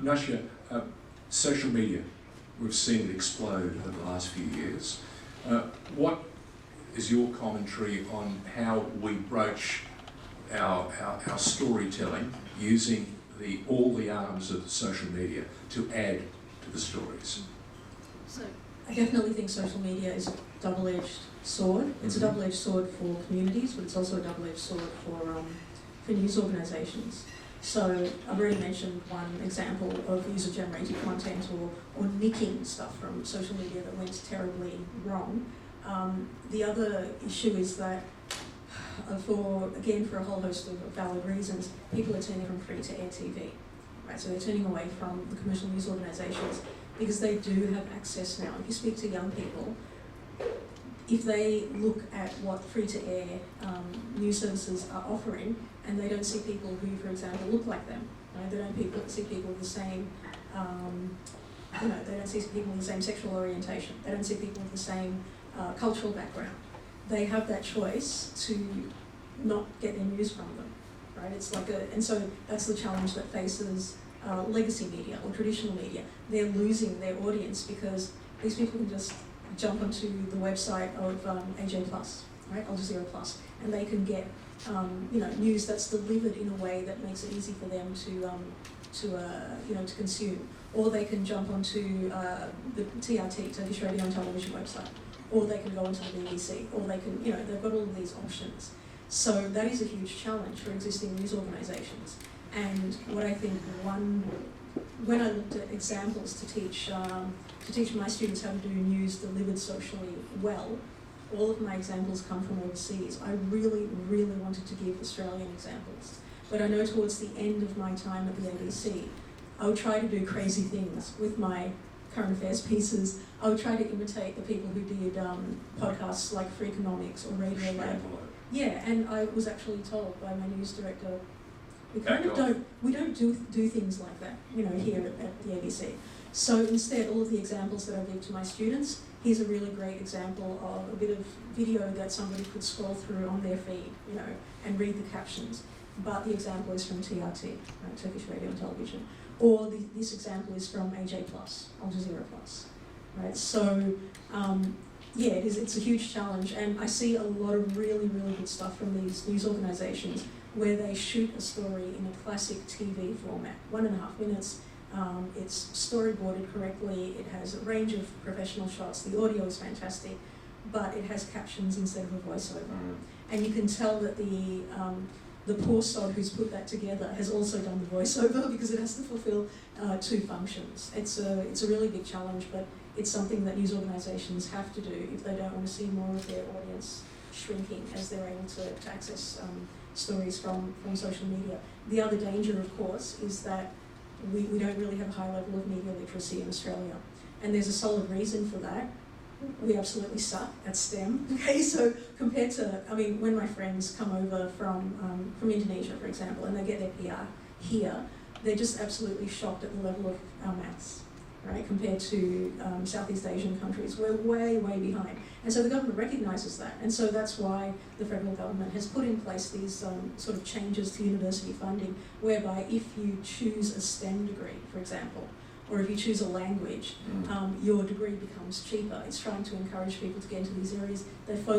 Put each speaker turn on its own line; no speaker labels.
Nasha, social media, we've seen it explode over the last few years. What is your commentary on how we broach our storytelling using all the arms of social media to add to the stories?
So I definitely think social media is a double-edged sword. It's a double-edged sword for communities, but it's also a double-edged sword for news organisations. So I've already mentioned one example of user-generated content or nicking stuff from social media that went terribly wrong. The other issue is that for a whole host of valid reasons, people are turning from free to air TV, right? So they're turning away from the commercial news organisations because they do have access now. If you speak to young people, if they look at what free-to-air news services are offering, and they don't see people who, for example, look like them, right? They don't see people with the same, they don't see people with the same sexual orientation. They don't see people with the same cultural background. They have that choice to not get their news from them, right? It's like and so that's the challenge that faces legacy media or traditional media. They're losing their audience because these people can just jump onto the website of AJ Plus, right, Al Jazeera Plus, and they can get news that's delivered in a way that makes it easy for them to consume. Or they can jump onto the TRT, Turkish Radio and Television website, or they can go onto the BBC, or they can, they've got all of these options. So that is a huge challenge for existing news organisations. And what I think when I looked at examples to teach my students how to do news delivered socially well, all of my examples come from overseas. I really, really wanted to give Australian examples. But I know towards the end of my time at the ABC, I would try to do crazy things with my current affairs pieces. I would try to imitate the people who did podcasts like Free Economics or Radio Lab. Yeah, and I was actually told by my news director, we don't do things like that, here at the ABC. So instead, all of the examples that I give to my students, here's a really great example of a bit of video that somebody could scroll through on their feed, and read the captions. But the example is from TRT, right, Turkish Radio and Television. Or this example is from AJ Plus, Al Jazeera Plus, right? So, it's a huge challenge, and I see a lot of really, really good stuff from these news organisations where they shoot a story in a classic TV format, 1.5 minutes. It's storyboarded correctly, it has a range of professional shots, the audio is fantastic, but it has captions instead of a voiceover. And you can tell that the poor sod who's put that together has also done the voiceover because it has to fulfill two functions. It's a really big challenge, but it's something that news organisations have to do if they don't want to see more of their audience shrinking as they're able to access stories from social media. The other danger, of course, is that we don't really have a high level of media literacy in Australia. And there's a solid reason for that. We absolutely suck at STEM. Okay, so compared to, when my friends come over from Indonesia, for example, and they get their PR here, they're just absolutely shocked at the level of our maths, right? Compared to Southeast Asian countries, we're way, way behind. And so the government recognises that. And so that's why the federal government has put in place these sort of changes to university funding, whereby if you choose a STEM degree, for example, or if you choose a language, your degree becomes cheaper. It's trying to encourage people to get into these areas. They focus